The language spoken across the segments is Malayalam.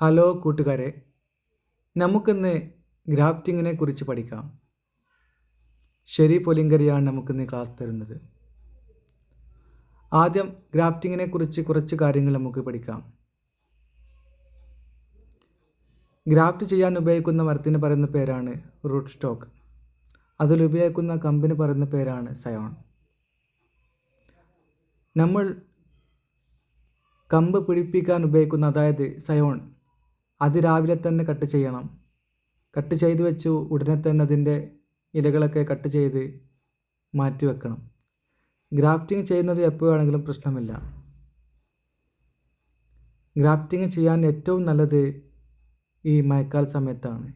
ഹലോ കൂട്ടുകാരെ, നമുക്കിന്ന് ഗ്രാഫ്റ്റിങ്ങിനെ കുറിച്ച് പഠിക്കാം. ഷെരീഫ് ഒലിങ്കരിയാണ് നമുക്കിന്ന് ക്ലാസ് തരുന്നത്. ആദ്യം ഗ്രാഫ്റ്റിങ്ങിനെ കുറിച്ച് കുറച്ച് കാര്യങ്ങൾ നമുക്ക് പഠിക്കാം. ഗ്രാഫ്റ്റ് ചെയ്യാൻ ഉപയോഗിക്കുന്ന മരത്തിന് പറയുന്ന പേരാണ് റൂട്ട് സ്റ്റോക്ക്. അതിലുപയോഗിക്കുന്ന കമ്പിന് പറയുന്ന പേരാണ് സയോൺ. നമ്മൾ കമ്പ് പിടിപ്പിക്കാൻ ഉപയോഗിക്കുന്ന, അതായത് സയോൺ, അതിരാവിലെ തന്നെ കട്ട് ചെയ്യണം. കട്ട് ചെയ്ത് വെച്ച് ഉടനെ തന്നെ അതിൻ്റെ ഇലകളൊക്കെ കട്ട് ചെയ്ത് മാറ്റി വെക്കണം. ഗ്രാഫ്റ്റിംഗ് ചെയ്യുന്നത് എപ്പോഴാണെങ്കിലും പ്രശ്നമില്ല. ഗ്രാഫ്റ്റിംഗ് ചെയ്യാൻ ഏറ്റവും നല്ലത് ഈ മഴക്കാല സമയത്താണ്.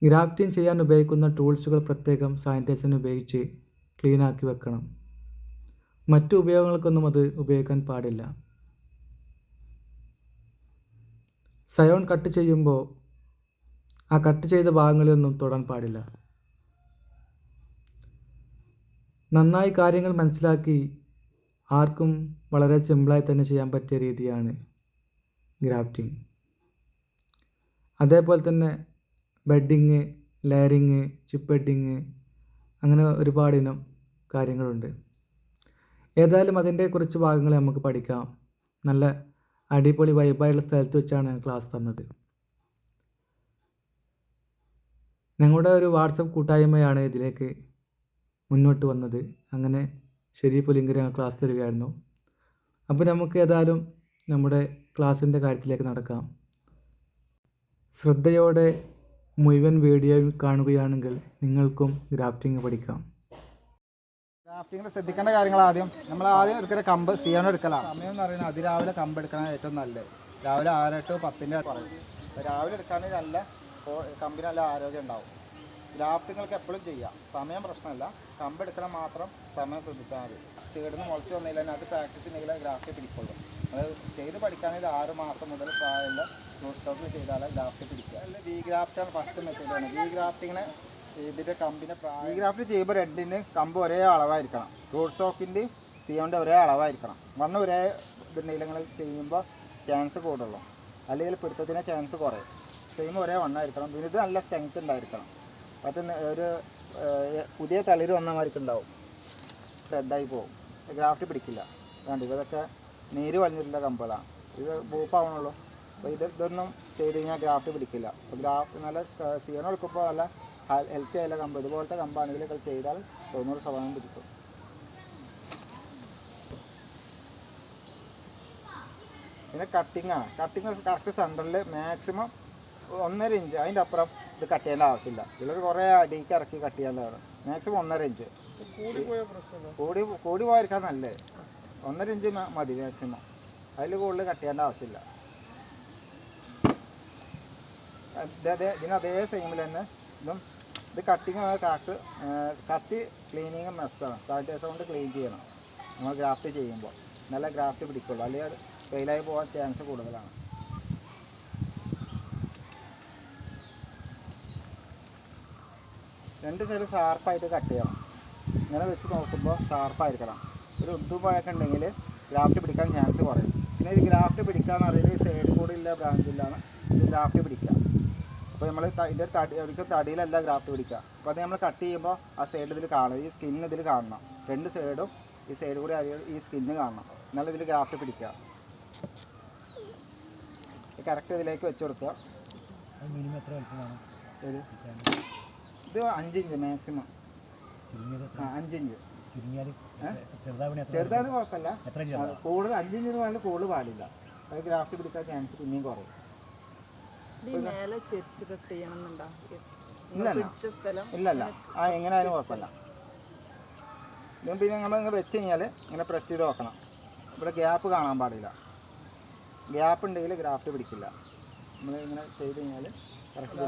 ഗ്രാഫ്റ്റിംഗ് ചെയ്യാൻ ഉപയോഗിക്കുന്ന ടൂൾസുകൾ പ്രത്യേകം സാനിറ്റൈസറിന് ഉപയോഗിച്ച് ക്ലീനാക്കി വെക്കണം. മറ്റു ഉപയോഗങ്ങൾക്കൊന്നും അത് ഉപയോഗിക്കാൻ പാടില്ല. സയോൺ കട്ട് ചെയ്യുമ്പോൾ ആ കട്ട് ചെയ്ത ഭാഗങ്ങളിലൊന്നും തൊടാൻ പാടില്ല. നന്നായി കാര്യങ്ങൾ മനസ്സിലാക്കി ആർക്കും വളരെ സിമ്പിളായി തന്നെ ചെയ്യാൻ പറ്റിയ രീതിയാണ് ഗ്രാഫ്റ്റിംഗ്. അതേപോലെ തന്നെ ബെഡിങ്, ലെയറിങ്, ചിപ്പ് ബെഡിങ്, അങ്ങനെ ഒരുപാട് ഇനം കാര്യങ്ങളുണ്ട്. ഏതായാലും അതിൻ്റെ കുറച്ച് ഭാഗങ്ങൾ നമുക്ക് പഠിക്കാം. നല്ല അടിപൊളി വൈബായുള്ള സ്ഥലത്ത് വെച്ചാണ് ക്ലാസ് തന്നത്. ഞങ്ങളുടെ ഒരു വാട്സപ്പ് കൂട്ടായ്മയാണ് ഇതിലേക്ക് മുന്നോട്ട് വന്നത്. അങ്ങനെ ഷെരീഫ് ഒലിങ്കരി ക്ലാസ് തരികയായിരുന്നു. അപ്പോൾ നമുക്ക് ഏതായാലും നമ്മുടെ ക്ലാസ്സിൻ്റെ കാര്യത്തിലേക്ക് നടക്കാം. ശ്രദ്ധയോടെ മുഴുവൻ വീഡിയോ കാണുകയാണെങ്കിൽ നിങ്ങൾക്കും ഗ്രാഫ്റ്റിംഗ് പഠിക്കാം. ഗ്രാഫ്റ്റിങ്ങിൽ ശ്രദ്ധിക്കേണ്ട കാര്യങ്ങൾ നമ്മൾ ആദ്യം എടുക്കുന്ന കമ്പ് സിയോൺ എടുക്കലാണ്. സമയം എന്ന് പറയുന്നത് അതിരാവിലെ കമ്പ് എടുക്കാനാണ് ഏറ്റവും നല്ലത്. രാവിലെ 6 to 10 പറയും. രാവിലെ എടുക്കുകയാണെങ്കിൽ നല്ല കമ്പിന് നല്ല ആരോഗ്യം ഉണ്ടാവും. ഗ്രാഫ്റ്റിങ്ങൾക്ക് എപ്പോഴും ചെയ്യാം, സമയം പ്രശ്നമല്ല. കമ്പ് എടുക്കണം മാത്രം സമയം ശ്രദ്ധിച്ചാൽ മതി. സീഡിൽ നിന്ന് മുളച്ച് വന്നില്ല അത് പ്രാക്ടീസ് ഉണ്ടെങ്കിൽ ഗ്രാഫ്റ്റ് പിടിക്കുള്ളൂ. അത് ചെയ്ത് പഠിക്കുകയാണെങ്കിൽ 6 മാസം മുതൽ പ്രായമുള്ള റൂട്ട് സ്റ്റോക്കിൽ ചെയ്താൽ ഗ്രാഫ്റ്റ് പിടിക്കുക. അല്ല, വി ഗ്രാഫ്റ്റാണ് ഫസ്റ്റ് മെത്തേഡാണ്. വി ഗ്രാഫ്റ്റിങ്ങിന് ഇതിൻ്റെ കമ്പിൻ്റെ വി ഗ്രാഫ്റ്റ് ചെയ്യുമ്പോൾ രണ്ടിന് കമ്പ് ഒരേ അളവായിരിക്കണം. റൂട്ട് സ്റ്റോക്കിൻ്റെ സിയോൻ്റെ ഒരേ അളവായിരിക്കണം. മണ്ണ് ഒരേ ഇതുണ്ടെങ്കിൽ നിങ്ങൾ ചെയ്യുമ്പോൾ ചാൻസ് കൂടുള്ളൂ, അല്ലെങ്കിൽ പിടുത്തത്തിന് ചാൻസ് കുറയും. ചെയ്യുമ്പോൾ ഒരേ വണ്ണമായിരിക്കണം. പിന്നെ ഇത് നല്ല സ്ട്രെങ്ത് ഉണ്ടായിരിക്കണം. അത് ഒരു പുതിയ തളിര് വന്ന മാതിരിക്ക് ഉണ്ടാവും, ഡെഡായി പോകും, ഗ്രാഫ്റ്റ് പിടിക്കില്ല. വേണ്ട, ഇതൊക്കെ നീര് വലിഞ്ഞിട്ടുള്ള കമ്പുകളാണ്. ഇത് ബൂപ്പാവണുള്ളൂ. അപ്പോൾ ഇതൊന്നും ചെയ്ത് കഴിഞ്ഞാൽ ഗ്രാഫ്റ്റ് പിടിക്കില്ല. അപ്പോൾ ഗ്രാഫ്റ്റ് നല്ല സിയോൺ എടുക്കുമ്പോൾ നല്ല ഹെൽത്തി ആയുള്ള കമ്പ്, ഇതുപോലത്തെ കമ്പാണെങ്കിൽ ഇത് ചെയ്താൽ 90% പിടിക്കും. പിന്നെ കട്ടിങ്ങാണ്. കട്ടിങ് കറക്റ്റ് സെൻറ്ററിൽ മാക്സിമം 1.5 ഇഞ്ച്, അതിൻ്റെ അപ്പുറം ഇത് കട്ട് ചെയ്യേണ്ട ആവശ്യമില്ല. ഇതിൽ കുറേ അടിക്ക് ഇറക്കി കട്ട് ചെയ്യേണ്ടതാണ്. Maximum 1.5 inch. കൂടി പോയിരിക്കാൻ നല്ലത് 1.5 ഇഞ്ച് മതി മാക്സിമം. അതിൽ കൂടുതൽ കട്ട് ചെയ്യേണ്ട ആവശ്യമില്ല. ഇതിന് അതേ സെയിമിൽ തന്നെ ഇതും. ഇത് കട്ടിങ് കത്തി ക്ലീനിങ് മസ്റ്റാണ്. സാനിറ്റൈസർ കൊണ്ട് ക്ലീൻ ചെയ്യണം നമ്മൾ ഗ്രാഫ്റ്റ് ചെയ്യുമ്പോൾ. നല്ല ഗ്രാഫ്റ്റ് പിടിക്കുള്ളൂ, അല്ലെങ്കിൽ ഫെയിലായി പോകാൻ ചാൻസ് കൂടുതലാണ്. രണ്ട് സൈഡ് ഷാർപ്പായിട്ട് കട്ട് ചെയ്യണം. ഇങ്ങനെ വെച്ച് നോക്കുമ്പോൾ ഷാർപ്പായിരിക്കണം. ഒരു ഉദ്ദുപോയൊക്കെ ഉണ്ടെങ്കിൽ ഗ്രാഫ്റ്റ് പിടിക്കാൻ ചാൻസ് കുറയും. പിന്നെ ഇത് ഗ്രാഫ്റ്റ് പിടിക്കാന്ന് പറയുന്നത് സൈഡിൽ കൂടി ഇല്ല ബ്രാഞ്ചിലാണ് ഇത് ഗ്രാഫ്റ്റ് പിടിക്കുക. അപ്പോൾ നമ്മൾ ഇതിൻ്റെ ഒരിക്കലും തടിയിലല്ല ഗ്രാഫ്റ്റ് പിടിക്കുക. അപ്പോൾ അത് നമ്മൾ കട്ട് ചെയ്യുമ്പോൾ ആ സൈഡ് ഇതിൽ കാണും, ഈ സ്കിന്ന് ഇതിൽ കാണണം. രണ്ട് സൈഡും ഈ സൈഡ് കൂടി ഈ സ്കിന്ന് കാണണം, എന്നാലും ഇതിൽ ഗ്രാഫ്റ്റ് പിടിക്കുക. കറക്റ്റ് ഇതിലേക്ക് വെച്ച് കൊടുക്കുക. മിനിമം എത്ര വലിപ്പമാണ് ഇത് 5 ഇഞ്ച് മാക്സിമം. 5 ഇഞ്ച് ചെറുതാവുന്ന കുഴപ്പമില്ല. കൂടുതൽ 5 ഇഞ്ചിന് വേണ്ടി കൂടുതൽ പാടില്ല. അത് ഗ്രാഫ്റ്റ് പിടിക്കാൻ ചാൻസ് പിന്നെയും കുറയും. ഇല്ലല്ല, ആ എങ്ങനെയായാലും കുഴപ്പമില്ല. ഇതും പിന്നെ നമ്മൾ വെച്ച് കഴിഞ്ഞാൽ ഇങ്ങനെ പ്രസ് ചെയ്ത് നോക്കണം. ഇവിടെ ഗ്യാപ്പ് കാണാൻ പാടില്ല. ഗ്യാപ്പ് ഉണ്ടെങ്കിൽ ഗ്രാഫ്റ്റ് പിടിക്കില്ല. നമ്മൾ ഇങ്ങനെ ചെയ്ത് കഴിഞ്ഞാൽ കറക്റ്റ്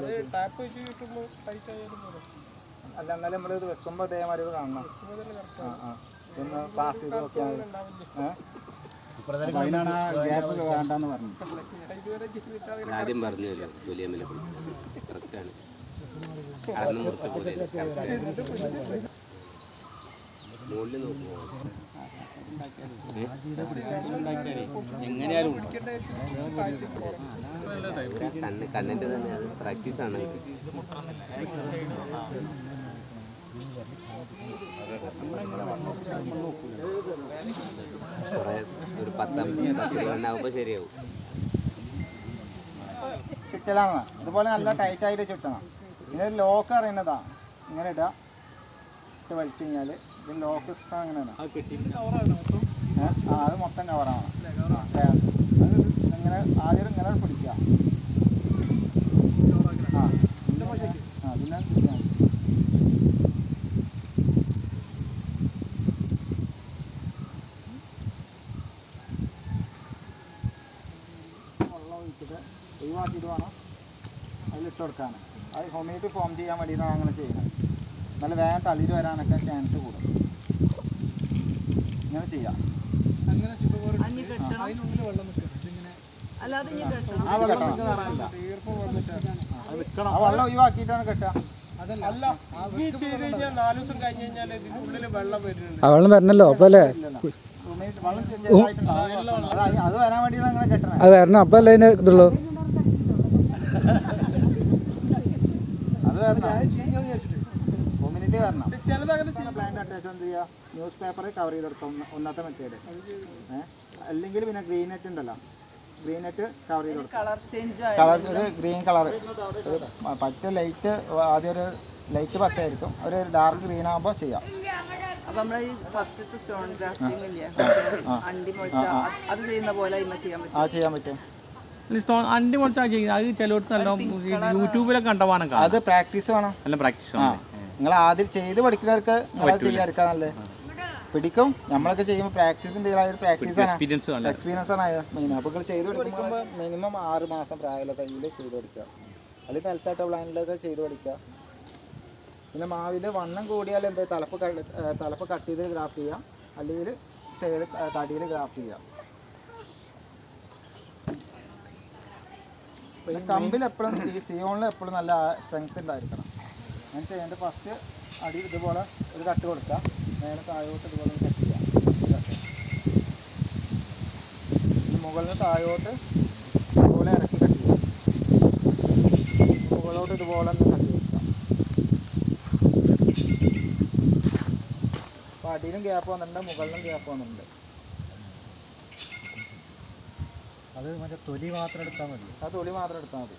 അല്ല, എന്നാലും നമ്മളിത് വെക്കുമ്പോൾ ഇതേമാതിരി കാണണം. ഒന്ന് പാസ് ചെയ്ത് നോക്കിയാൽ ആദ്യം പറഞ്ഞല്ലോ ജോലിയമ്മലെ കറക്റ്റാണ്. മുകളിൽ നോക്കുമോ എങ്ങനെ കണ്ണിൻ്റെ തന്നെ അത് പ്രാക്ടീസാണ്. കുറേ ഒരു 10-20 ശരിയാവും. ചുറ്റലാണ് ഇതുപോലെ നല്ല ടൈറ്റായിട്ട് ചുറ്റണം. ഇതിന് ലോക്ക് അറിയുന്നതാ, ഇങ്ങനെ ഇടുക, ഇട്ട് വലിച്ചു കഴിഞ്ഞാൽ ഇതിന് ലോക്ക് സിസ്റ്റം അങ്ങനെയാണ്. അത് മൊത്തം കവറാണ്. അത് ഇങ്ങനെ ആദ്യം ഇങ്ങനെ പിടിക്കുക. പിന്നെ വെള്ളം ഒഴിച്ചിട്ട് ഒഴിവാക്കിയിട്ട് വേണം അതിലിട്ട് കൊടുക്കാൻ. അത് ഹ്യൂമിഡിറ്റി ഫോം ചെയ്യാൻ വേണ്ടിയിട്ടാണ് അങ്ങനെ ചെയ്യുന്നത്. നല്ല വേഗം തളിര് വരാനൊക്കെ ചാൻസ് കൂടും. ഇങ്ങനെ ചെയ്യാം. ആ വെള്ളം ഒഴിവാക്കിയിട്ടാണ് കെട്ടുക. ആ വെള്ളം വരണല്ലോ അപ്പോൾ അല്ലേ? അത് വരാൻ വേണ്ടിയാണ് അങ്ങനെ കെട്ടണത്. അത് വരണം അപ്പോൾ അല്ലേ അതിന് ഇതുള്ളൂ. അത് വരണം, ഹ്യൂമിഡിറ്റി വരണം. പ്ലാന്റ് അറ്റാച്ച് എന്ത് ചെയ്യുക, ന്യൂസ് പേപ്പർ കവർ ചെയ്തെടുക്കാം. ഒന്നാമത്തെ മെത്തേഡ്. അല്ലെങ്കിൽ പിന്നെ ഗ്രീൻ നെറ്റ് ഉണ്ടല്ലോ, ഗ്രീൻ നെറ്റ് കവർ ചെയ്ത് കൊടുക്കാം. കളർ ഒരു ഗ്രീൻ കളർ, പറ്റ ലൈറ്റ് ആദ്യം ഒരു ലൈറ്റ് പച്ചയായിരിക്കും, ഒരു ഡാർക്ക് ഗ്രീൻ ആകുമ്പോൾ ചെയ്യാം. ആ ചെയ്യാൻ പറ്റും. അണ്ടി മുളച്ചാൽ ചെയ്യുന്നത് അത് ചിലടത്ത് നല്ല യൂട്യൂബിലൊക്കെ കണ്ടവാനൊക്കെ അത് പ്രാക്ടീസ് വേണം. നല്ല പ്രാക്ടീസ്. നിങ്ങൾ ആദ്യം ചെയ്ത് പഠിക്കുന്നവർക്ക് അത് ചെയ്യാതിരിക്കാൻ നല്ലത്. പിടിക്കും. നമ്മളൊക്കെ ചെയ്യുമ്പോൾ പ്രാക്ടീസിൻ്റെ പ്രാക്ടീസാണ്, എക്സ്പീരിയൻസ് ആണ് മെയിൻ. അപ്പോൾ നിങ്ങൾ ചെയ്ത് പഠിക്കുമ്പോൾ മിനിമം 6 മാസം പ്രായമുള്ള തയ്യിൽ ചെയ്ത് പഠിക്കുക. അല്ലെങ്കിൽ നിലത്താട്ട പ്ലാനിലൊക്കെ ചെയ്ത് പഠിക്കുക. പിന്നെ മാവിൽ വണ്ണം കൂടിയാൽ എന്താ തലപ്പ് കട്ട് ചെയ്ത് ഗ്രാഫ് ചെയ്യുക, അല്ലെങ്കിൽ സൈഡ് തടിയിൽ ഗ്രാഫ് ചെയ്യുക. പിന്നെ കമ്പിൽ എപ്പോഴും ഈ സിയോണിൽ എപ്പോഴും നല്ല സ്ട്രെങ്ത് ഉണ്ടായിരിക്കണം. ഞാൻ ചെയ്യേണ്ടത് ഫസ്റ്റ് അടി ഇതുപോലെ ഒരു കട്ട് കൊടുക്കുക, നേരെ താഴോട്ട് ഇതുപോലെ കട്ട് ചെയ്യുക. മുകളിൽ നിന്ന് താഴോട്ട് ഇതുപോലെ ഇറക്കി കട്ട് ചെയ്യുക. മുകളിലോട്ട് ഇതുപോലെ ഒന്ന് കട്ട് കൊടുക്കുക. അപ്പോൾ അടിയിലും ഗ്യാപ്പ് വന്നിട്ടുണ്ട്, മുകളിലും ഗ്യാപ്പ് വന്നിട്ടുണ്ട്. അത് മറ്റേ തൊലി മാത്രം എടുത്താൽ മതി. ആ തൊലി മാത്രം എടുത്താൽ മതി.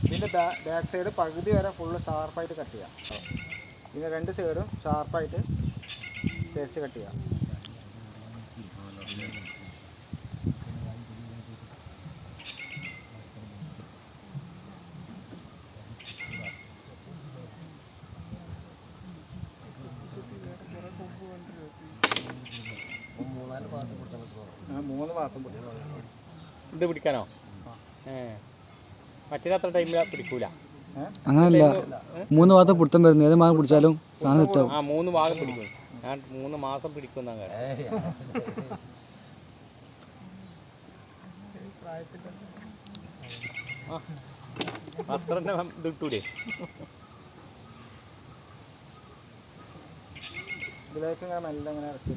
ഇതിൻ്റെ ബാക്ക് സൈഡ് പകുതി വരെ ഫുള്ള് ഷാർപ്പായിട്ട് കട്ട് ചെയ്യാം. പിന്നെ 2 സൈഡും ഷാർപ്പായിട്ട് ചേർച്ച് കട്ട് ചെയ്യാം. മൂന്ന് ഭാഗത്തും ഇത് പിടിക്കാനോ? മറ്റേ അത്ര ടൈമിൽ പിടിക്കൂല. അങ്ങനല്ല, 3 ഭാഗത്ത് പിടുത്തം വരുന്നത്. ഏത് ഭാഗം പിടിച്ചാലും സാധനം സെറ്റാവും. 3 ഭാഗം പിടിക്കും. ഞാൻ 3 മാസം പിടിക്കുന്ന അത്ര തന്നെ ഇത് കിട്ടൂലേ? ഇതിലേക്ക് ഇങ്ങനെ മെല്ലെ ഇങ്ങനെ ഇറക്കി.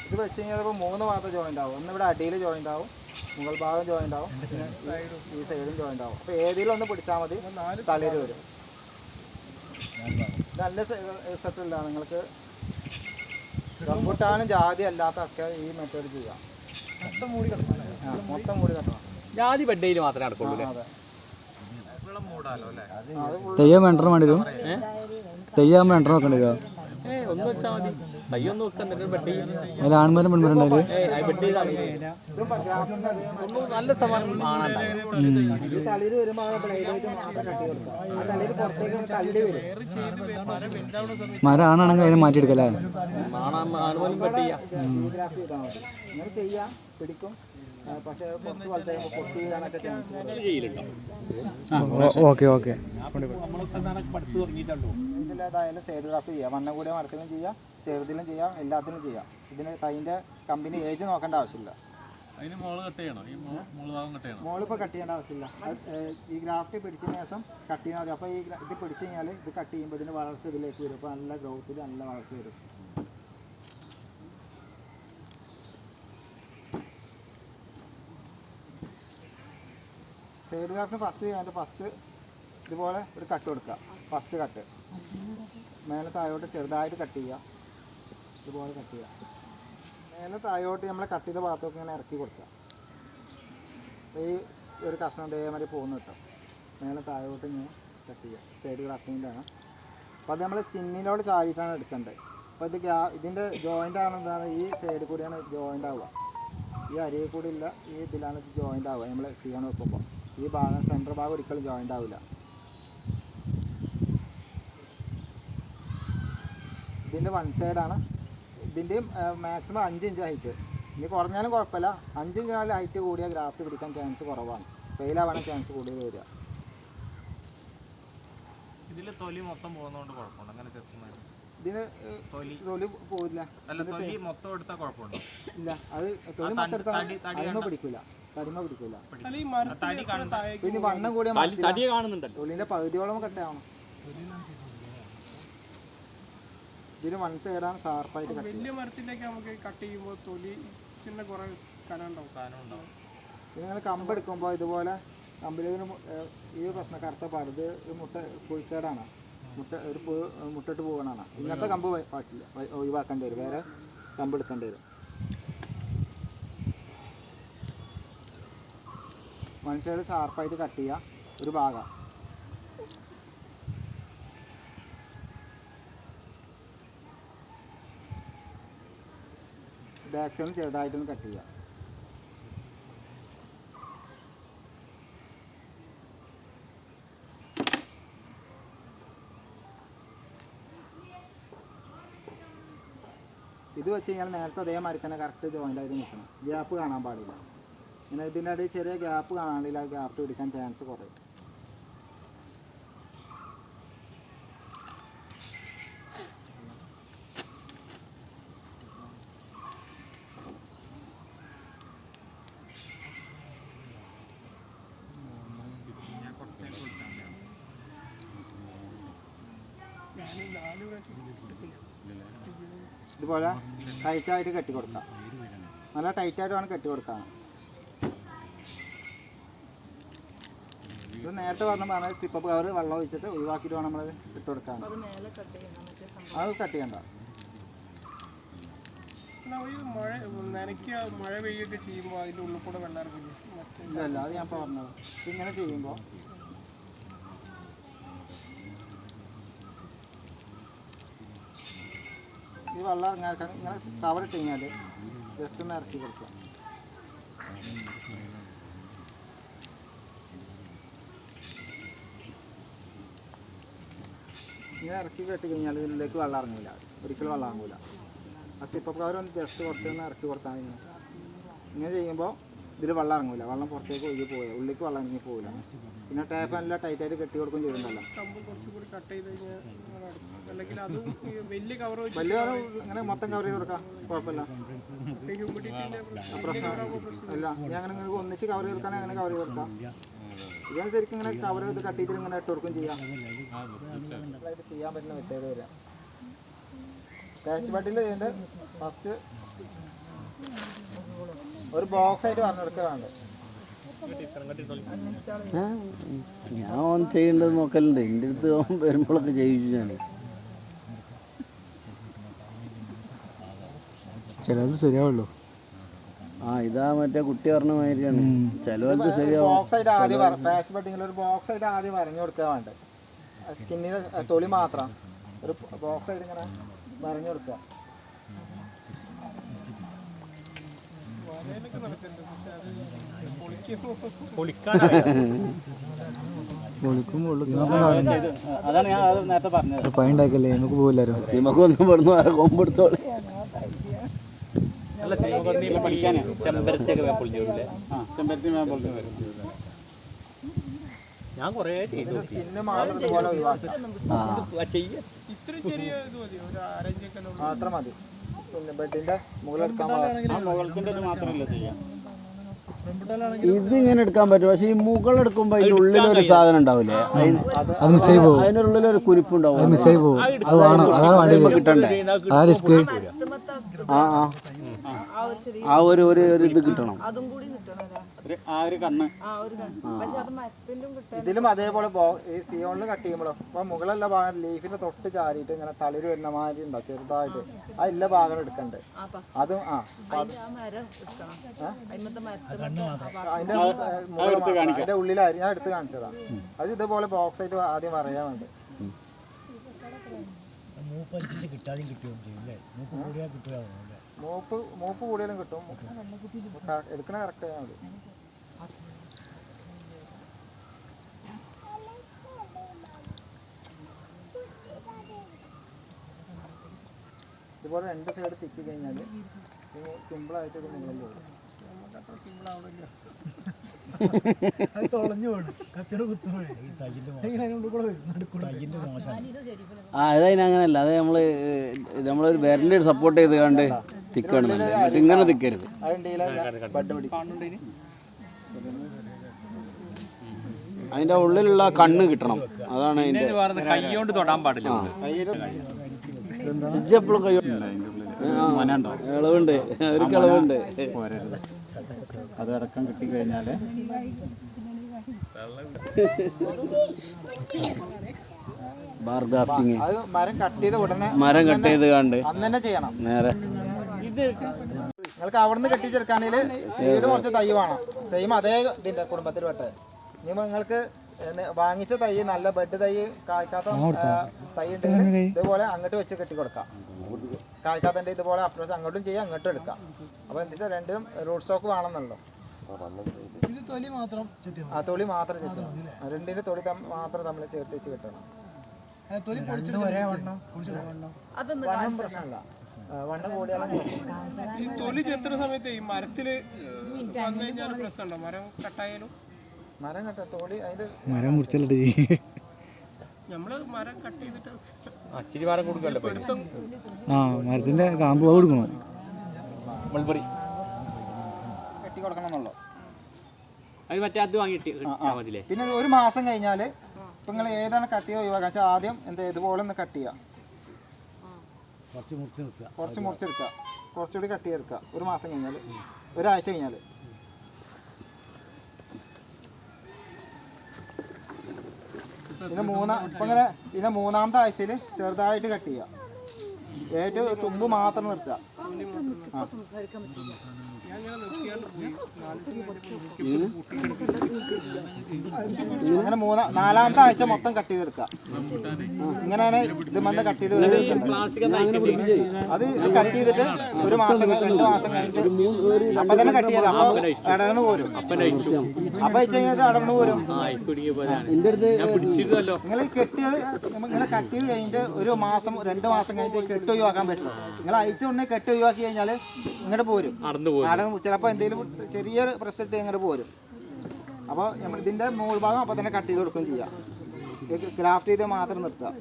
ഇത് വെച്ച് കഴിഞ്ഞാൽ ഇപ്പോൾ 3 ഭാഗത്ത് ജോയിൻ്റ് ആവും. ഒന്ന് ഇവിടെ അടിയിൽ ജോയിൻ്റ് ആവും, മുകൾ ഭാഗം ജോയിൻ്റ് ആവും, പിന്നെ ഈ സൈഡും ജോയിൻ്റ് ആവും. അപ്പോൾ ഏതെങ്കിലും ഒന്ന് പിടിച്ചാൽ മതി, തളിര് വരും. നല്ല സെറ്റില്ല. നിങ്ങൾക്ക് റംബൂട്ടാനും ജാതി അല്ലാത്തൊക്കെ ഈ മെത്തേഡ് ചെയ്യാം. മൊത്തം മൂടി കെട്ടണം. ജാതി ബെഡയിൽ മാത്രമേ നടക്കുള്ളൂ. അതെ, തെയ്യം 2 വേണ്ടി വരും. തെയ്യാകുമ്പോൾ 2 വെക്കേണ്ടി വരുമോ? ഒന്ന് വെച്ചാൽ മതി. തയ്യൊന്നും വെക്കാൻ ബെഡ് അതിൽ ആൺമാരും പെൺമാരുണ്ടായാലും നല്ല സമാനം ആണുണ്ടാവും. തളിര് വരുമ്പോൾ മരം ആണാണെങ്കിൽ അതിനെ മാറ്റിയെടുക്കല്ലേ? ആണുപോലും ബെഡ് ചെയ്യാം. ഇങ്ങനെ ചെയ്യാം, പിടിക്കും. പക്ഷേ കുറച്ച് വലുതായി പൊട്ടി വീഴാനൊക്കെ ചാൻസ്. Okay okay. ഇതിലേതായാലും സൈഡ് ഗ്രാഫ് ചെയ്യാം. വണ്ണം കൂടിയ മരത്തിലും ചെയ്യാം, ചെറുതിലും ചെയ്യാം, എല്ലാത്തിലും ചെയ്യാം. ഇതിന് തൈൻ്റെ കമ്പനി ഏജ് നോക്കേണ്ട ആവശ്യമില്ല. അതിന് മോള് കട്ട് ചെയ്യണം, ഈ മോള് ഭാഗം കട്ട് ചെയ്യണം. മോളിപ്പോൾ കട്ട് ചെയ്യേണ്ട ആവശ്യമില്ല. ഈ ഗ്രാഫ്റ്റ് പിടിച്ചതിന് ശേഷം കട്ട് ചെയ്താൽ മതി. അപ്പോൾ ഇത് പിടിച്ച് കഴിഞ്ഞാൽ ഇത് കട്ട് ചെയ്യുമ്പോൾ ഇതിന് വളർച്ച ഇതിലേക്ക് വരും. അപ്പോൾ നല്ല ഗ്രോത്തിൽ നല്ല വളർച്ച വരും. സൈഡ് ഗ്രാഫ്റ്റിന് ഫസ്റ്റ് ഇതുപോലെ ഒരു കട്ട് കൊടുക്കുക. ഫസ്റ്റ് കട്ട് മേലെ താഴോട്ട് ചെറുതായിട്ട് കട്ട് ചെയ്യുക. ഇതുപോലെ കട്ട് ചെയ്യുക. മേലെ താഴോട്ട് നമ്മൾ കട്ട് ചെയ്ത ഭാഗത്തൊക്കെ ഇങ്ങനെ ഇറക്കി കൊടുക്കുക. ഈ ഒരു കഷ്ണം ഇതേമാതിരി പോകുന്ന കിട്ടും. മേലെ താഴോട്ട് ഇങ്ങനെ കട്ട് ചെയ്യുക. സൈഡ് ഗ്രാഫ്റ്റിൻ്റെ ആണ്. അപ്പോൾ അത് നമ്മൾ സ്കിന്നിനോട് ചാടിയിട്ടാണ് എടുക്കേണ്ടത്. അപ്പോൾ ഇതിൻ്റെ ജോയിൻ്റ് ആണെന്താണ് ഈ സൈഡിൽ കൂടിയാണ് ജോയിൻ്റ് ആവുക. ഈ അരിയിൽ കൂടി ഇല്ല, ഈ ഇതിലാണ് ജോയിൻ്റ് ആവുക. നമ്മൾ ചെയ്യാൻ വെക്കുമ്പോൾ ഈ ഭാഗം സെൻറ്റർ ഭാഗം ഒരിക്കലും ജോയിൻ്റ് ആവില്ല. ഇതിൻ്റെ വൺ സൈഡാണ്. ഇതിൻ്റെയും മാക്സിമം 5 ഇഞ്ച് ഹൈറ്റ്. ഇനി കുറഞ്ഞാലും കുഴപ്പമില്ല. 5 ഇഞ്ചിനാലും ഹൈറ്റ് കൂടിയ ഗ്രാഫ്റ്റ് പിടിക്കാൻ ചാൻസ് കുറവാണ്. ഫെയിലാവാൻ ചാൻസ് കൂടുതൽ വരിക. ഇതിൽ തൊലി മൊത്തം പോകുന്നതുകൊണ്ട് കുഴപ്പമുണ്ട്, അങ്ങനെ ചെറുക്കുന്നത്. ഇതിന് തൊലി പോവില്ല. അല്ല, തൊലി മൊത്തം എടുത്താൽ കുഴപ്പമുണ്ടോ? ഇല്ല, അത് തൊലി മൊത്തം എടുത്താൽ തടിമ പിടിക്കില്ല. പിന്നെ വണ്ണം കൂടിയ തൊലിൻ്റെ പകുതിയോളം കട്ടാവണം. ഇതിന് വൺ സൈഡാണ് ഷാർപ്പായിട്ട് കട്ട്. വലിയ മരത്തിലേക്ക് നമുക്ക് കട്ട് ചെയ്യുമ്പോൾ തൊലിക്കുന്ന കുറേ കനം ഉണ്ടാവും. ഇത് നിങ്ങൾ കമ്പ് എടുക്കുമ്പോൾ ഇതുപോലെ കമ്പിലേക്കിന് ഈ പ്രശ്നം കറുത്ത പാട് ഇത് മുട്ട കുഴിക്കേടാണ്. മുട്ടിട്ട് പോകണതാണ്. ഇങ്ങനത്തെ കമ്പ് പാട്ടില്ല, ഒഴിവാക്കേണ്ടി വരും. വേറെ കമ്പ് എടുക്കേണ്ടി വരും. വൺ സൈഡ് ഷാർപ്പായിട്ട് കട്ട് ചെയ്യുക. ഒരു ഭാഗം ബാക്ക് സൈഡ് ചെറുതായിട്ടൊന്ന് കട്ട് ചെയ്യുക. ഇത് വെച്ച് കഴിഞ്ഞാൽ നേരത്തെ അതേമാതിരി തന്നെ കറക്റ്റ് ജോയിൻ്റ് ആയിട്ട് നിൽക്കണം. ഗ്യാപ്പ് കാണാൻ പാടില്ല. ഇങ്ങനെ ഇതിൻ്റെ ഇടയിൽ ചെറിയ ഗ്യാപ്പ് കാണാണ്ടില്ല. ആ ഗ്യാപ്പ് പിടിക്കാൻ ചാൻസ് കുറയും. ഇതുപോലെ ടൈറ്റായിട്ട് കെട്ടി കൊടുക്കാം. നല്ല ടൈറ്റായിട്ട് വേണം കെട്ടി കൊടുക്കാൻ. ഇത് നേരത്തെ പറഞ്ഞ സിപ്പപ്പ് കവർ വെള്ളം ഒഴിച്ചിട്ട് ഒഴിവാക്കിയിട്ട് വേണം നമ്മൾ ഇട്ട് കൊടുക്കാൻ. അത് കട്ട് ചെയ്യണ്ട. മഴ പെയ്യൊക്കെ ചെയ്യുമ്പോൾ അതിൻ്റെ ഉള്ളിൽ കൂടെ വെള്ളം ഇറങ്ങില്ല. ഇല്ലല്ല, അത് ഞാൻ പറഞ്ഞത്. ഇങ്ങനെ ചെയ്യുമ്പോൾ ഈ വെള്ളം ഇറങ്ങാൻ ഇങ്ങനെ കവർ ഇട്ട് കഴിഞ്ഞാൽ ജസ്റ്റ് ഒന്ന് ഇറക്കി കൊടുക്കുക. ഇങ്ങനെ ഇറക്കി കെട്ടി കഴിഞ്ഞാൽ ഇതിലേക്ക് വെള്ളം ഇറങ്ങില്ല. ഒരിക്കലും വെള്ളം ഇറങ്ങില്ല. ആ സിപ്പപ്പ് കവർ ഒന്ന് ജസ്റ്റ് കുറച്ചൊന്ന് ഇറക്കി കൊടുത്താൽ ഇങ്ങനെ ചെയ്യുമ്പോൾ ഇതിൽ വെള്ളം ഇറങ്ങില്ല. വെള്ളം പുറത്തേക്ക് ഒഴുകി പോവുക, ഉള്ളിലേക്ക് വെള്ളം ഇറങ്ങി പോവില്ല. പിന്നെ ടാപ്പ് നല്ല ടൈറ്റായിട്ട് കെട്ടി കൊടുക്കുകയും ചെയ്യുന്നുണ്ടല്ലോ. വലിയ കവർ ഇങ്ങനെ മൊത്തം കവർ ചെയ്ത് കൊടുക്കാം, കുഴപ്പമില്ല. പ്രശ്നം ഇല്ല. ഞാൻ അങ്ങനെ നിങ്ങൾക്ക് ഒന്നിച്ച് കവർ ചെയ്ത് കൊടുക്കുകയാണെങ്കിൽ അങ്ങനെ കവർ ചെയ്ത് കൊടുക്കാം. ഇതാണ് ശരിക്കും ഇങ്ങനെ കവർ ചെയ്ത് കട്ട് ചെയ്തിട്ട് ഇങ്ങനെ ഇട്ട് കൊടുക്കുകയും ചെയ്യാം. ചെയ്യാൻ പറ്റുന്ന മെത്തേഡ് വരാം. പാച്ച് ബട്ടിൽ ഇതിൻ്റെ ഫസ്റ്റ് ഒരു ബോക്സ് ആയിട്ട് പറഞ്ഞു കൊടുക്കുകയാണ്. ഞാൻ ചെയ്യേണ്ടത് നോക്കലുണ്ട്. എൻ്റെ അടുത്ത് വരുമ്പോഴൊക്കെ ചെയ്യിച്ചു ഞാൻ. ചിലത് ശരിയാവുള്ളൂ. ഇതാ മറ്റേ കുട്ടി പറഞ്ഞ മാതിരിയാണ്. ചിലവർക്ക് ശരിയാവും. ബോക്സ് ആയിട്ട് ആദ്യം പാച്ച് ബട്ടിങ്ങിൽ ഒരു ബോക്സ് ആയിട്ട് ആദ്യം വരഞ്ഞു കൊടുക്കുക വേണ്ടത്. സ്കിന്നിന് തൊലി മാത്രം ഒരു ബോക്സ് ആയിട്ട് ഇങ്ങനെ വരഞ്ഞു കൊടുക്കുക. അതാണ് ഞാൻ നേരത്തെ പറഞ്ഞത്. പൈണ്ടാക്കല്ലേ നമുക്ക് പോകില്ലായിരുന്നു. സിമക്ക് ഒന്നും പെടുന്നു കൊമ്പെടുത്തോളെ. ഞാൻ കുറേ ചെയ്തു. സ്കിന്ന് മാത്രം ഇതുപോലെ ഒഴിവാക്കുക. മാത്രം മതി. ബെഡിന്റെ മുകളിലെടുക്കാൻ മുകൾക്കിൻ്റെ മാത്രമല്ല ചെയ്യാം. ഇതിങ്ങനെ എടുക്കാൻ പറ്റും, പക്ഷെ ഈ മുകളെടുക്കുമ്പോൾ അതിൻ്റെ ഉള്ളിലൊരു സാധനം ഉണ്ടാവില്ലേ, അത് മിസ്സായി പോകും. അതിനുള്ളിലൊരു കുരിപ്പുണ്ടാവും, അത് മിസ്സായി പോകും. അത് വേണം, അതാണ് വേണ്ടത്. കിട്ടണ്ടേ ആ റിസ്ക്. ആ ഒരു ഇത് കിട്ടണം. ഇതിലും അതേപോലെ ഈ സിയോണിൽ കട്ട് ചെയ്യുമ്പോഴോ അപ്പോൾ മുകളിലുള്ള ഭാഗം ലീഫിന്റെ തൊട്ട് ചാരിയിട്ട് ഇങ്ങനെ തളിര് വരുന്ന മാതിരി ഉണ്ടാവും ചെറുതായിട്ട്. ആ എല്ലാ ഭാഗം എടുക്കണ്ടേ അതും അതിന്റെ ഉള്ളിലായി ഞാൻ എടുത്ത് കാണിച്ചതാണ്. അത് ഇതുപോലെ ബോക്സ് ആയിട്ട് ആദ്യം പറയാൻ വേണ്ടി. മൂപ്പ് കൂടിയാലും കിട്ടും, എടുക്കണ കറക്റ്റ് ആയാൽ മതി. ഇതുപോലെ രണ്ട് സൈഡ് തിക്കി കഴിഞ്ഞാൽ സിമ്പിളായിട്ട് ഇത് മുകളിൽ പോകും. അതതിനങ്ങനല്ല, അത് നമ്മളൊരു വിരലിൽ സപ്പോർട്ട് ചെയ്ത് കണ്ട് തിക്കാണ് നല്ലത്, ഇങ്ങനെ തിക്കരുത്. അതിന്റെ ഉള്ളിലുള്ള കണ്ണ് കിട്ടണം, അതാണ് അതിന്റെ. കൈ കൊണ്ട് തൊടാൻ പാടില്ല. എപ്പോഴും കൈ ഇളവുണ്ട്, ഒരു കിളവുണ്ട്. അത് അടക്കം കിട്ടിക്കഴിഞ്ഞാൽ ബാർ ഗ്രാഫ്റ്റിങ്, അത് മരം കട്ട് ചെയ്ത് ഉടനെ കണ്ട് അന്ന് തന്നെ ചെയ്യണം. നേരെ നിങ്ങൾക്ക് അവിടെ നിന്ന് കെട്ടിച്ചെടുക്കുകയാണെങ്കിൽ സീഡ് കുറച്ച് തൈ വേണം, സെയിം അതേ ഇതിൻ്റെ കുടുംബത്തിൽ പെട്ടെ. ഇനി നിങ്ങൾക്ക് വാങ്ങിച്ച തൈ നല്ല ബെഡ് തൈ കായ്ക്കാത്ത തൈ ഉണ്ടെങ്കിൽ ഇതുപോലെ അങ്ങോട്ട് വെച്ച് കെട്ടി കൊടുക്കാം. കായ്ക്കാത്തതിൻ്റെ ഇതുപോലെ അപ്രോച്ച് അങ്ങോട്ടും ചെയ്യാം അങ്ങോട്ടും എടുക്കാം. അപ്പോൾ എന്താ വെച്ചാൽ രണ്ടും റൂട്ട് സ്റ്റോക്ക് വേണമെന്നല്ലോ. തൊലി മാത്രം ചെത്തണം, രണ്ടിൻ്റെ തൊലി മാത്രം തമ്മിൽ ചേർത്ത് വെച്ച് കിട്ടണം. വണ്ണം പ്രശ്നമല്ല, വണ്ണം കൂടിയാലും ഈ തൊലി ചെത്തുന്ന സമയത്ത് ഈ മരത്തിൽ വന്നു കഴിഞ്ഞാൽ പ്രശ്നമുണ്ടോ? മരം കട്ടായാലും മരം കെട്ട തൊലി അതിൻ്റെ മരം മുറിച്ചല്ലേ നമ്മള് മരം കട്ട് ചെയ്തിട്ട് മരത്തിന്റെ കാമ്പ് കൊടുക്കണം, കെട്ടി കൊടുക്കണം എന്നുള്ളൂ. അത് മറ്റേ അത് വാങ്ങിയിട്ട് പിന്നെ ഒരു മാസം കഴിഞ്ഞാൽ ഇപ്പം നിങ്ങൾ ഏതാണ് കട്ട് ചെയ്ത് ഒഴിവാക്കുക വെച്ചാൽ ആദ്യം ഇതുപോലെ ഒന്ന് കട്ട് ചെയ്യുക, കുറച്ച് മുറിച്ചെടുക്കുക, കുറച്ചുകൂടി കട്ട് ചെയ്തെടുക്കുക. ഒരു മാസം കഴിഞ്ഞാൽ, ഒരാഴ്ച കഴിഞ്ഞാൽ പിന്നെ മൂന്നാമത്തെ ആഴ്ചയിൽ ചെറുതായിട്ട് കട്ട് ചെയ്യുക, ഏറ്റവും തുമ്പ് മാത്രം നിർത്തുക. അങ്ങനെ നാലാമത്തെ ആഴ്ച മൊത്തം കട്ട് ചെയ്തെടുക്കുക. ഇങ്ങനെയാണ് ഇത് മണ്ണ് കട്ട് ചെയ്ത് അത് ഇത് കട്ട് ചെയ്തിട്ട് ഒരു മാസം 2 മാസം കഴിഞ്ഞിട്ട് അപ്പൊ തന്നെ കട്ട് ചെയ്ത് അപ്പൊ അടർന്ന് പോരും. അപ്പൊ വെച്ച് കഴിഞ്ഞാൽ അടർന്ന് പോരും. നിങ്ങൾ കെട്ടിയത് നിങ്ങൾ കട്ട് ചെയ്ത് കഴിഞ്ഞിട്ട് ഒരു മാസം 2 മാസം കഴിഞ്ഞിട്ട് കെട്ട് ഒഴിവാക്കാൻ പറ്റും. നിങ്ങൾ അയച്ച ഉടനെ കെട്ട് ഒഴിവാക്കി കഴിഞ്ഞാൽ ഇങ്ങോട്ട് പോരും, അടർന്ന് ചിലപ്പോൾ എന്തെങ്കിലും ചെറിയൊരു പ്രസ് ഇട്ട് ഇങ്ങോട്ട് പോരും. അപ്പോൾ നമ്മൾ ഇതിൻ്റെ മുകൾ ഭാഗം അപ്പോൾ തന്നെ കട്ട് ചെയ്ത് കൊടുക്കുകയും ചെയ്യാം. ഗ്രാഫ്റ്റ് ചെയ്ത് മാത്രം നിർത്തുക.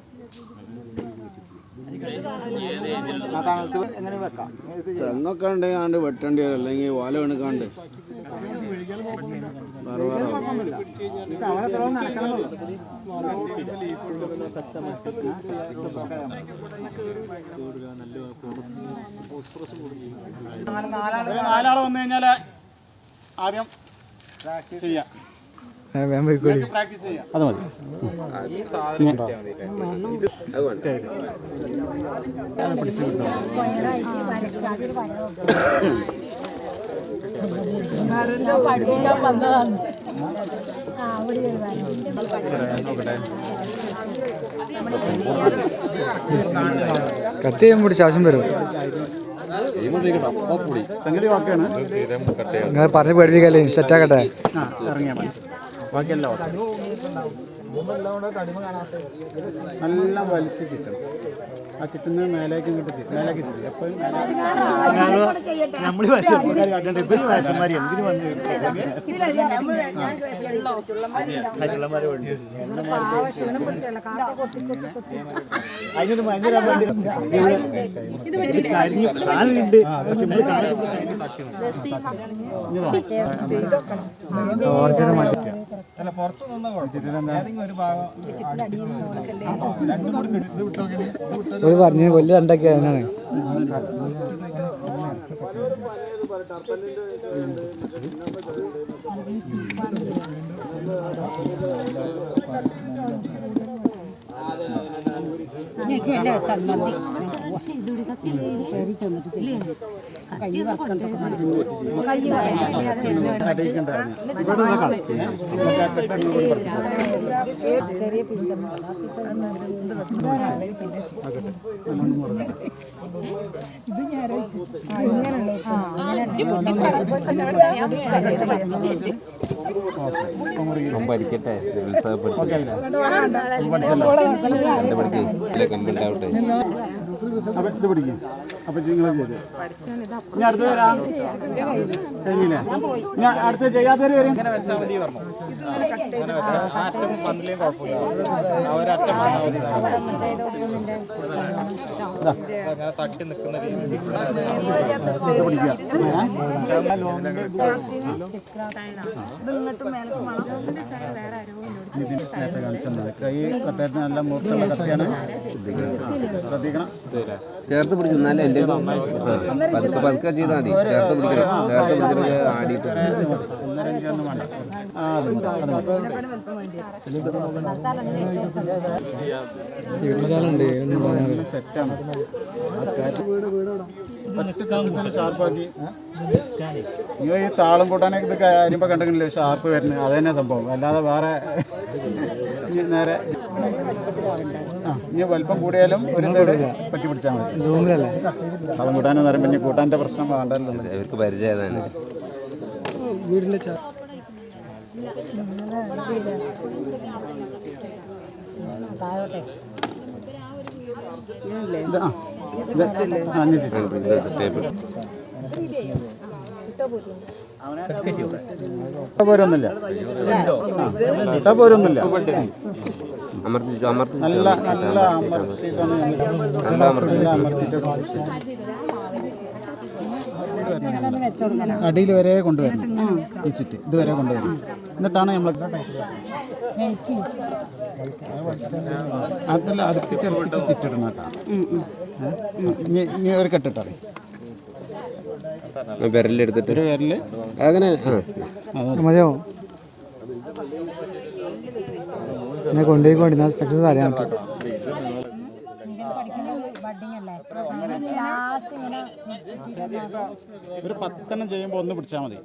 തണുത്ത് എങ്ങനെ വെക്കാം. തെങ്ങൊക്കെ ഉണ്ടെങ്കിൽ വെട്ടേണ്ടി വരും, അല്ലെങ്കിൽ വാല വേണിക്കാണ്ട് അവനെത്ര നടക്കണമെന്നുള്ളൂ. നാലാൾ വന്നു കഴിഞ്ഞാൽ ആദ്യം ചെയ്യാം, പ്രാക്ടീസ് ചെയ്യാം. അത് മതി. പഠിക്കാൻ വന്നതാണ്. കത്തി ചെയ്യുമ്പോൾ ശ്വാസം വരും. സംഗതി വാക്കാണ്, നിങ്ങൾ പറഞ്ഞ് പേടിപ്പിക്കല്ലേ, സെറ്റാക്കട്ടെ. ഇറങ്ങിയാൽ മതി, ബാക്കിയെല്ലാം എല്ലാം കൊണ്ട് തടിമ കാണാത്ത നല്ല വലിച്ച് ചിട്ടണം. ആ ചിട്ടുന്ന മേലേക്ക് ഇങ്ങോട്ട് മേലേക്ക് ചിട്ടി എപ്പോഴും ഓർജിനൽ മാറ്റി അല്ല പുറത്തു നിന്ന കുഴപ്പമില്ല ഒരു ഭാഗം ഒരു പറഞ്ഞു കൊല്ലം ഉണ്ടാക്കിയ അതിനാണ് ചെറിയ പീസ് ഇത് പഠിക്കട്ടെ കമ്പുണ്ടാവട്ടെ. അപ്പം ഇത് പിടിക്കും. അപ്പം നിങ്ങൾ ചെയ്ത് ഞാൻ അടുത്ത് വരാം. കഴിഞ്ഞില്ലേ? ഞാൻ അടുത്ത് ചെയ്യാത്തവർ വരും. ഇങ്ങനെ വെച്ചാൽ മതി പറഞ്ഞു. ആ അറ്റം പന്തിലേയും കുഴപ്പമില്ല. ആ ഒരറ്റം അങ്ങനെ തട്ടി നിൽക്കുന്ന രീതി കൈ കട്ടായിട്ട് നല്ല മൂർത്തുള്ള കത്തിയാണ്. ശ്രദ്ധിക്കണം. ചേർത്ത് പിടിച്ചു എന്നാലും എൻ്റെ പതുക്കെ ചെയ്താൽ മതി. ചേർത്ത് പിടിക്കണം. ചേർത്ത് പിടിക്കുന്നത് ആടിയിട്ട് ഒന്നും വേണ്ട. ആ അത് മതി. അത് മതി. സെറ്റാണ്. ഷാർപ്പാക്കി നിങ്ങൾ ഈ താളം കൂട്ടാനൊക്കെ ഇത് കാര്യമ്പോൾ കണ്ടിട്ടില്ലേ ഷാർപ്പ് വരുന്നത്? അത് തന്നെ സംഭവം. അല്ലാതെ വേറെ നേരെ ഇനി വലിപ്പം കൂടിയാലും ഒരു സൈഡ് പറ്റി പിടിച്ചാൽ മതി. താളം കൂട്ടാനെന്ന് പറയുമ്പോൾ ഇനി കൂട്ടാൻ്റെ പ്രശ്നം വേണ്ടല്ലോ. ഇവർക്ക് പരിചയമാണ്. വീടിൻ്റെ പോരൊന്നുമില്ല. ഇട്ടാ പോരൊന്നുമില്ല. അമർത്തിച്ചു അമർത്തി നല്ല നല്ല അടിയിൽ വരെ കൊണ്ടുവരണം. ഈ ചിറ്റ് ഇതുവരെ കൊണ്ടുവരണം. എന്നിട്ടാണ് നമ്മൾ അതല്ല അടുത്ത് ചെറുപ്പിച്ച് ചിറ്റിടണം കേട്ടോ. ഇനി ഒരു കെട്ടിട്ടാണ് വിരലെടുത്തിട്ട് ഒരു വിരല് അങ്ങനെ മതിയോ? ഞാൻ കൊണ്ടുപോയിക്കൊണ്ട് ഞാൻ സക്സസ് അറിയാൻ പറ്റും. ഒരു 10 ചെയ്യുമ്പോൾ ഒന്ന് പിടിച്ചാൽ മതി.